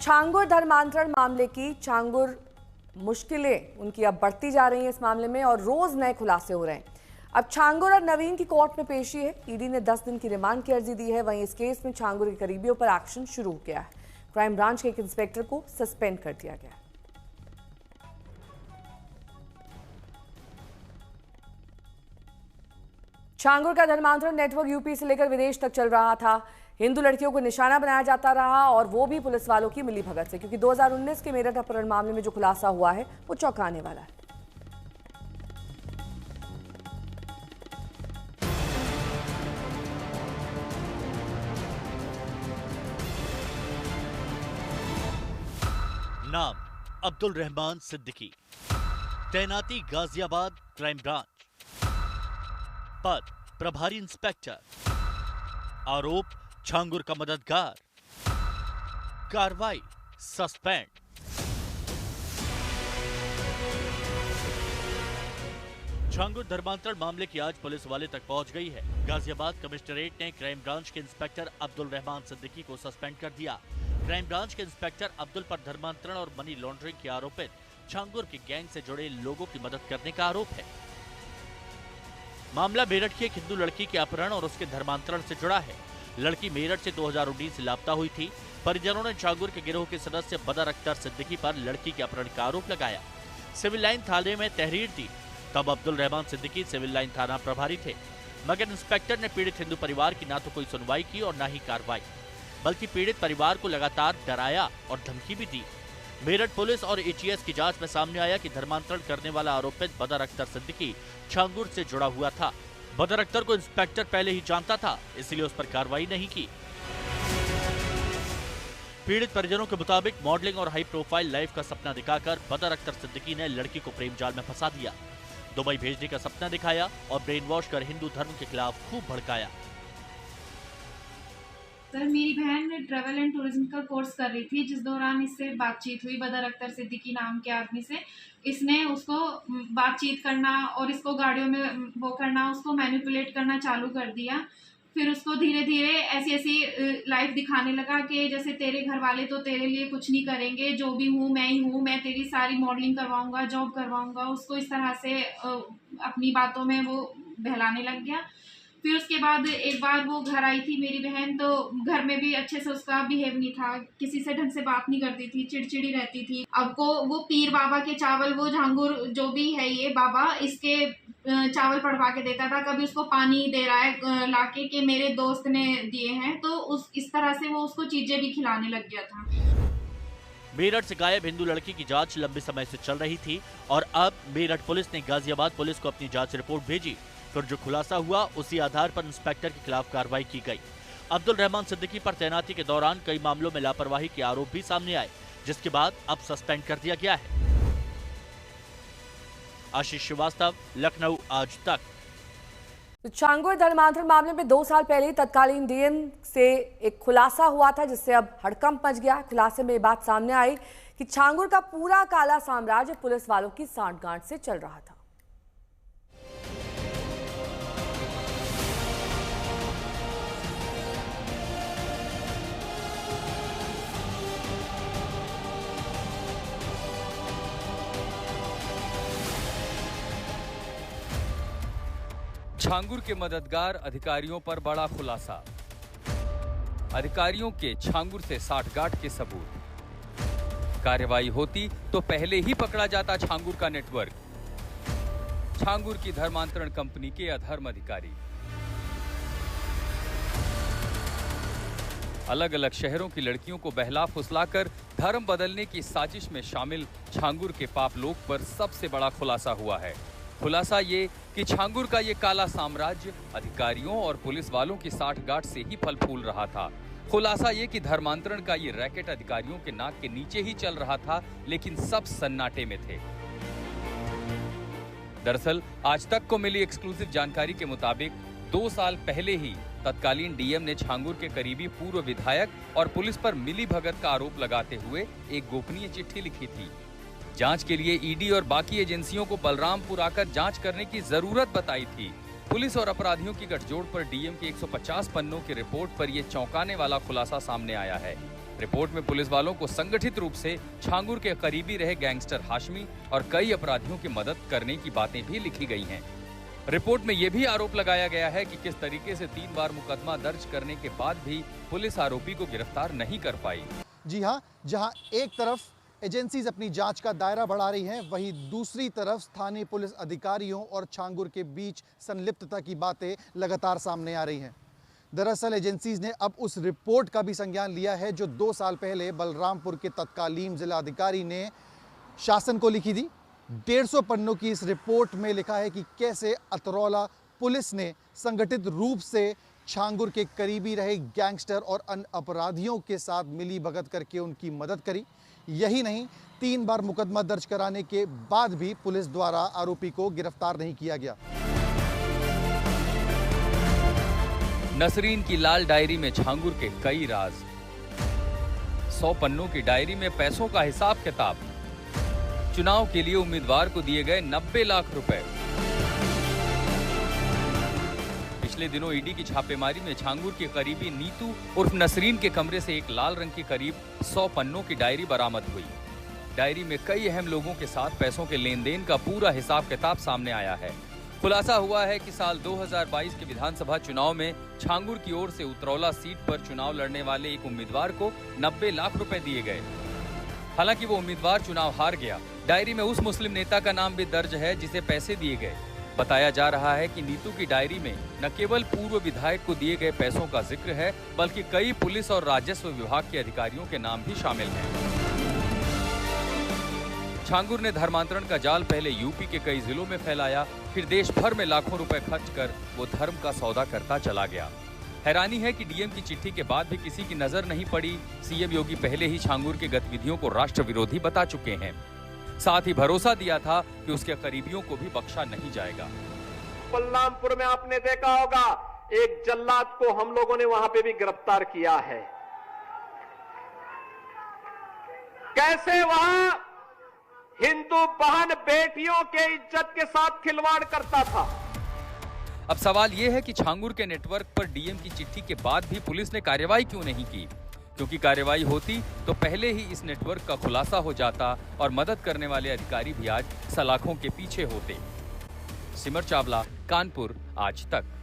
छांगुर धर्मांतरण मामले की मुश्किलें उनकी अब बढ़ती जा रही हैं इस मामले में और रोज नए खुलासे हो रहे हैं। अब छांगुर और नवीन की कोर्ट में पेशी है। ईडी ने 10 दिन की रिमांड की अर्जी दी है। वहीं इस केस में छांगुर के करीबियों पर एक्शन शुरू हो गया है। क्राइम ब्रांच के एक इंस्पेक्टर को सस्पेंड कर दिया गया है। छांगुर का धर्मांतरण नेटवर्क यूपी से लेकर विदेश तक चल रहा था। हिंदू लड़कियों को निशाना बनाया जाता रहा और वो भी पुलिस वालों की मिलीभगत से, क्योंकि 2019 के मेरठ अपहरण मामले में जो खुलासा हुआ है वो चौंकाने वाला है। नाम अब्दुल रहमान सिद्दीकी, तैनाती गाजियाबाद क्राइम ब्रांच, पद प्रभारी इंस्पेक्टर, आरोप छांगुर का मददगार, कार्रवाई सस्पेंड। छांगुर धर्मांतरण मामले की आज पुलिस वाले तक पहुंच गई है। गाजियाबाद कमिश्नरेट ने क्राइम ब्रांच के इंस्पेक्टर अब्दुल रहमान सिद्दीकी को सस्पेंड कर दिया। क्राइम ब्रांच के इंस्पेक्टर अब्दुल पर धर्मांतरण और मनी लॉन्ड्रिंग के आरोपित छांगुर की गैंग से जुड़े लोगों की मदद करने का आरोप है। मामला मेरठ की एक हिंदू लड़की के अपहरण और उसके धर्मांतरण से जुड़ा है। लड़की मेरठ से 2019 से लापता हुई थी। परिजनों ने छांगुर के गिरोह के सदस्य बदर अख्तर सिद्दीकी पर लड़की के अपहरण का आरोप लगाया। सिविल लाइन थाने में तहरीर दी। तब अब्दुल रहमान सिद्दीकी सिविल लाइन थाना प्रभारी थे, मगर इंस्पेक्टर ने पीड़ित हिंदू परिवार की ना तो कोई सुनवाई की और ना ही कार्रवाई, बल्कि पीड़ित परिवार को लगातार डराया और धमकी भी दी। मेरठ पुलिस और एटीएस की जांच में सामने आया कि धर्मांतरण करने वाला आरोपित बदर अख्तर सिद्दीकी छांगुर से जुड़ा हुआ था। बदर अख्तर को इंस्पेक्टर पहले ही जानता था, इसलिए उस पर कार्रवाई नहीं की। पीड़ित परिजनों के मुताबिक मॉडलिंग और हाई प्रोफाइल लाइफ का सपना दिखाकर बदर अख्तर सिद्दीकी ने लड़की को प्रेम जाल में फंसा दिया। दुबई भेजने का सपना दिखाया और ब्रेन वॉश कर हिंदू धर्म के खिलाफ खूब भड़काया। सर, मेरी बहन ट्रैवल एंड टूरिज्म का कोर्स कर रही थी, जिस दौरान इससे बातचीत हुई बदर अख्तर सिद्दीकी नाम के आदमी से। इसने उसको बातचीत करना और इसको गाड़ियों में वो करना, उसको मैनिपुलेट करना चालू कर दिया। फिर उसको धीरे धीरे ऐसी लाइफ दिखाने लगा कि जैसे तेरे घर वाले तो तेरे लिए कुछ नहीं करेंगे, जो भी हूँ मैं ही हूँ, मैं तेरी सारी मॉडलिंग करवाऊंगा, जॉब करवाऊंगा। उसको इस तरह से अपनी बातों में वो बहलाने लग गया। फिर उसके बाद एक बार वो घर आई थी मेरी बहन, तो घर में भी अच्छे से उसका बिहेव नहीं था, किसी से ढंग से बात नहीं करती थी, चिड़चिड़ी रहती थी। अब को वो पीर बाबा के चावल, वो झांगुर जो भी है ये बाबा, इसके चावल पड़वा के देता था। कभी उसको पानी दे रहा है लाके कि मेरे दोस्त ने दिए हैं, तो इस तरह से वो उसको चीजें भी खिलाने लग गया था। मेरठ से गायब हिंदू लड़की की जांच लंबे समय से चल रही थी और अब मेरठ पुलिस ने गाजियाबाद पुलिस को अपनी जांच रिपोर्ट भेजी। फिर जो खुलासा हुआ उसी आधार पर इंस्पेक्टर के खिलाफ कार्रवाई की गई। अब्दुल रहमान सिद्दीकी पर तैनाती के दौरान कई मामलों में लापरवाही के आरोप भी सामने आए, जिसके बाद अब सस्पेंड कर दिया गया है। आशीष श्रीवास्तव, लखनऊ आज तक। छांगुर धर्मांतरण मामले में 2 साल पहले तत्कालीन डीएम से एक खुलासा हुआ था, जिससे अब हड़कंप मच गया। खुलासे में ये बात सामने आई कि छांगुर का पूरा काला साम्राज्य पुलिस वालों की सांठगांठ से चल रहा था। छांगुर के मददगार अधिकारियों पर बड़ा खुलासा। अधिकारियों के छांगुर से साठगांठ के सबूत। कार्रवाई होती तो पहले ही पकड़ा जाता छांगुर का नेटवर्क। छांगुर की धर्मांतरण कंपनी के अधर्म अधिकारी। अलग अलग शहरों की लड़कियों को बहला फुसलाकर धर्म बदलने की साजिश में शामिल छांगुर के पाप लोक पर सबसे बड़ा खुलासा हुआ है। खुलासा ये कि छांगुर का ये काला साम्राज्य अधिकारियों और पुलिस वालों की साठगांठ से ही फल फूल रहा था। खुलासा ये कि धर्मांतरण का ये रैकेट अधिकारियों के नाक के नीचे ही चल रहा था, लेकिन सब सन्नाटे में थे। दरअसल आज तक को मिली एक्सक्लूसिव जानकारी के मुताबिक 2 साल पहले ही तत्कालीन डीएम ने छांगुर के करीबी पूर्व विधायक और पुलिस पर मिलीभगत का आरोप लगाते हुए एक गोपनीय चिट्ठी लिखी थी। जांच के लिए ईडी और बाकी एजेंसियों को बलरामपुर आकर जांच करने की जरूरत बताई थी। पुलिस और अपराधियों की गठजोड़ पर डीएम की 150 पन्नों की रिपोर्ट पर यह चौंकाने वाला खुलासा सामने आया है। रिपोर्ट में पुलिस वालों को संगठित रूप से छांगुर के करीबी रहे गैंगस्टर हाशमी और कई अपराधियों की मदद करने की बातें भी लिखी गई हैं। रिपोर्ट में यह भी आरोप लगाया गया है कि किस तरीके से 3 बार मुकदमा दर्ज करने के बाद भी पुलिस आरोपी को गिरफ्तार नहीं कर पाई। जी हां, जहां एक तरफ एजेंसीज अपनी जांच का दायरा बढ़ा रही हैं, वहीं दूसरी तरफ स्थानीय पुलिस अधिकारियों और छांगुर के बीच संलिप्तता की बातें लगातार सामने आ रही हैं। दरअसल एजेंसीज ने अब उस रिपोर्ट का भी संज्ञान लिया है जो 2 साल पहले बलरामपुर के तत्कालीन जिलाधिकारी ने शासन को लिखी थी। 150 पन्नों की इस रिपोर्ट में लिखा है कि कैसे अतरौला पुलिस ने संगठित रूप से छांगुर के करीबी रहे गैंगस्टर और अन्य अपराधियों के साथ मिली भगत करके उनकी मदद करी। यही नहीं, 3 बार मुकदमा दर्ज कराने के बाद भी पुलिस द्वारा आरोपी को गिरफ्तार नहीं किया गया। नसरीन की लाल डायरी में छांगुर के कई राज, 100 पन्नों की डायरी में पैसों का हिसाब किताब, चुनाव के लिए उम्मीदवार को दिए गए 90 लाख रुपए। पिछले दिनों ईडी की छापेमारी में छांगुर के करीबी नीतू उर्फ नसरीन के कमरे से एक लाल रंग की करीब 100 पन्नों की डायरी बरामद हुई। डायरी में कई अहम लोगों के साथ पैसों के लेन देन का पूरा हिसाब किताब सामने आया है। खुलासा हुआ है कि साल 2022 के विधानसभा चुनाव में छांगुर की ओर से उतरौला सीट पर चुनाव लड़ने वाले एक उम्मीदवार को 90 लाख रुपए दिए गए। हालांकि वो उम्मीदवार चुनाव हार गया। डायरी में उस मुस्लिम नेता का नाम भी दर्ज है जिसे पैसे दिए गए। बताया जा रहा है कि नीतू की डायरी में न केवल पूर्व विधायक को दिए गए पैसों का जिक्र है, बल्कि कई पुलिस और राजस्व विभाग के अधिकारियों के नाम भी शामिल हैं। छांगुर ने धर्मांतरण का जाल पहले यूपी के कई जिलों में फैलाया, फिर देश भर में लाखों रुपए खर्च कर वो धर्म का सौदा करता चला गया। हैरानी है कि डीएम की चिट्ठी के बाद भी किसी की नजर नहीं पड़ी। सीएम योगी पहले ही छांगुर के गतिविधियों को राष्ट्र विरोधी बता चुके हैं। साथ ही भरोसा दिया था कि उसके करीबियों को भी बख्शा नहीं जाएगा। बलरामपुर में आपने देखा होगा, एक जल्लाद को हम लोगों ने वहां पे भी गिरफ्तार किया है। कैसे वहां हिंदू बहन बेटियों के इज्जत के साथ खिलवाड़ करता था। अब सवाल यह है कि छांगुर के नेटवर्क पर डीएम की चिट्ठी के बाद भी पुलिस ने कार्रवाई क्यों नहीं की? क्योंकि कार्रवाई होती तो पहले ही इस नेटवर्क का खुलासा हो जाता और मदद करने वाले अधिकारी भी आज सलाखों के पीछे होते। सिमर चावला, कानपुर, आज तक।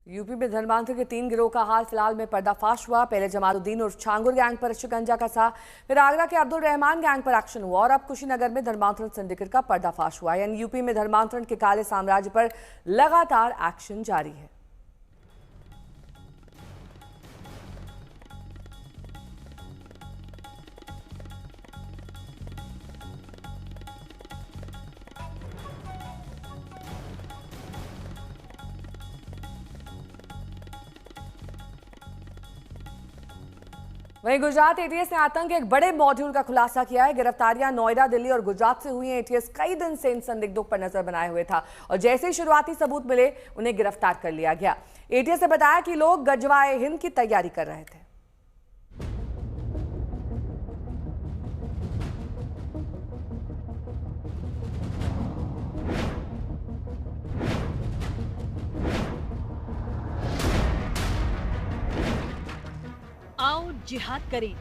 यूपी में धर्मांतरण के 3 गिरोह का हाल फिलहाल में पर्दाफाश हुआ। पहले जमालुद्दीन और छांगुर गैंग पर शिकंजा कसा, फिर आगरा के अब्दुल रहमान गैंग पर एक्शन हुआ और अब कुशीनगर में धर्मांतरण सिंडिकेट का पर्दाफाश हुआ। यानी यूपी में धर्मांतरण के काले साम्राज्य पर लगातार एक्शन जारी है। वहीं गुजरात एटीएस ने आतंक के एक बड़े मॉड्यूल का खुलासा किया है। गिरफ्तारियां नोएडा, दिल्ली और गुजरात से हुई हैं। एटीएस कई दिन से इन संदिग्धों पर नजर बनाए हुए था और जैसे ही शुरुआती सबूत मिले उन्हें गिरफ्तार कर लिया गया। एटीएस ने बताया कि लोग गजवाए हिंद की तैयारी कर रहे थे। आओ जिहाद करें।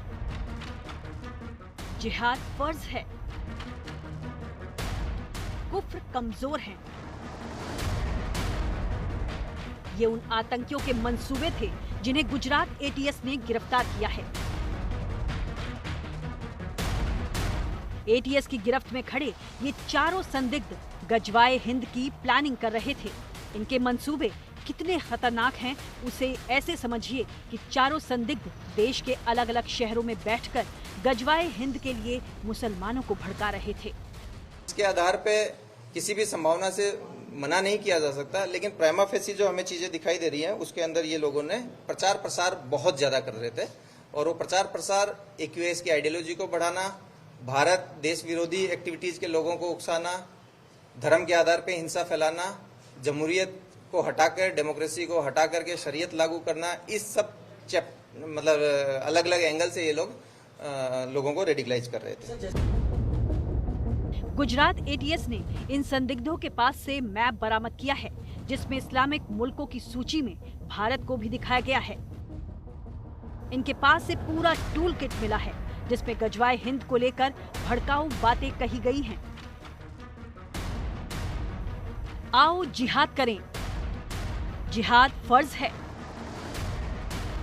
जिहाद फर्ज है। कुफ्र कमजोर है। ये उन आतंकियों के मंसूबे थे जिन्हें गुजरात एटीएस ने गिरफ्तार किया है। एटीएस की गिरफ्त में खड़े ये चारों संदिग्ध गजवाए हिंद की प्लानिंग कर रहे थे। इनके मंसूबे कितने खतरनाक हैं उसे ऐसे समझिए कि चारों संदिग्ध देश के अलग अलग शहरों में बैठकर गजवाए हिंद के लिए मुसलमानों को भड़का रहे थे। इसके आधार पे किसी भी संभावना से मना नहीं किया जा सकता, लेकिन प्राइमा फेसी जो हमें चीजें दिखाई दे रही हैं उसके अंदर ये लोगों ने प्रचार प्रसार बहुत ज्यादा कर रहे थे और वो प्रचार प्रसार एक्यूएस की आइडियोलॉजी को बढ़ाना, भारत देश विरोधी एक्टिविटीज के लोगों को उकसाना, धर्म के आधार पे हिंसा फैलाना, जमहूरियत को हटाकर डेमोक्रेसी को हटा करके शरीयत लागू करना, इस सब मतलब अलग अलग एंगल से ये लोगों को रेडिकलाइज कर रहे थे। गुजरात एटीएस ने इन संदिग्धों के पास से मैप बरामद किया है जिसमें इस्लामिक मुल्कों की सूची में भारत को भी दिखाया गया है। इनके पास से पूरा टूल किट मिला है जिसमें गजवाए हिंद को लेकर भड़काऊ बातें कही गई हैं। आओ जिहाद करें, जिहाद फर्ज है,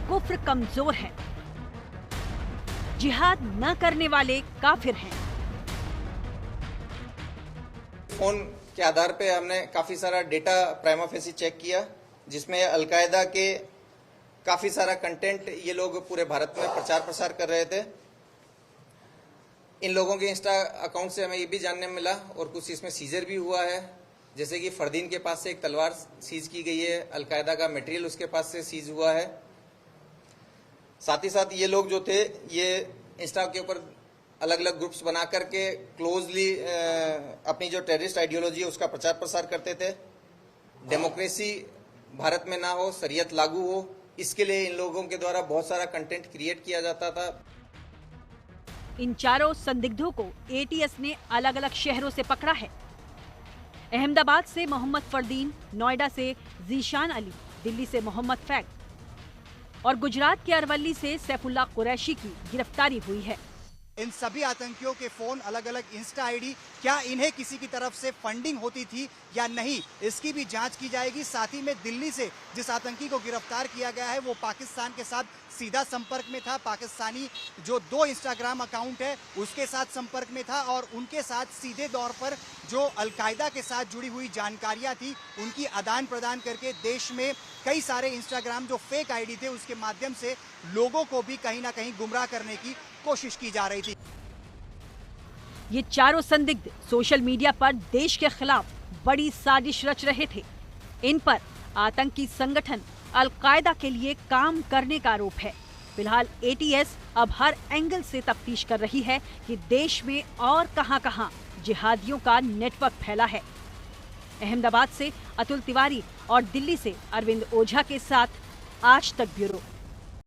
कुफ्र कमजोर है, जिहाद न करने वाले काफिर हैं। फोन के आधार पे हमने काफी सारा डेटा प्राइमा फेसी चेक किया, जिसमें अलकायदा के काफी सारा कंटेंट ये लोग पूरे भारत में प्रचार प्रसार कर रहे थे। इन लोगों के इंस्टा अकाउंट से हमें ये भी जानने में मिला और कुछ इसमें सीजर भी हुआ है, जैसे कि फरदीन के पास से एक तलवार सीज की गई है, अलकायदा का मटेरियल उसके पास से सीज हुआ है। साथ ही साथ ये लोग जो थे ये इंस्टा के ऊपर अलग अलग ग्रुप्स बना करके क्लोजली अपनी जो टेररिस्ट आइडियोलॉजी है उसका प्रचार प्रसार करते थे। डेमोक्रेसी भारत में ना हो, शरीयत लागू हो, इसके लिए इन लोगों के द्वारा बहुत सारा कंटेंट क्रिएट किया जाता था। इन चारों संदिग्धों को एटीएस ने अलग अलग शहरों से पकड़ा है। अहमदाबाद से मोहम्मद फरदीन, नोएडा से जीशान अली, दिल्ली से मोहम्मद फैग और गुजरात के अरवली से सैफुल्लाह कुरैशी की गिरफ्तारी हुई है। इन सभी आतंकियों के फोन, अलग अलग इंस्टा आईडी, क्या इन्हें किसी की तरफ से फंडिंग होती थी या नहीं, इसकी भी जांच की जाएगी। साथ ही में दिल्ली से जिस आतंकी को गिरफ्तार किया गया है वो पाकिस्तान के साथ सीधा संपर्क में था। पाकिस्तानी जो 2 इंस्टाग्राम अकाउंट है उसके साथ संपर्क में था और उनके साथ सीधे तौर पर जो अलकायदा के साथ जुड़ी हुई जानकारियां थी उनकी आदान प्रदान करके देश में कई सारे इंस्टाग्राम जो फेक आईडी थे उसके माध्यम से लोगों को भी कहीं ना कहीं गुमराह करने की कोशिश की जा रही थी। ये चारों संदिग्ध सोशल मीडिया पर देश के खिलाफ बड़ी साजिश रच रहे थे। इन पर आतंकी संगठन अलकायदा के लिए काम करने का आरोप है। फिलहाल एटीएस अब हर एंगल से तफ्तीश कर रही है कि देश में और कहां-कहां जिहादियों का नेटवर्क फैला है। अहमदाबाद से अतुल तिवारी और दिल्ली से अरविंद ओझा के साथ आज तक ब्यूरो।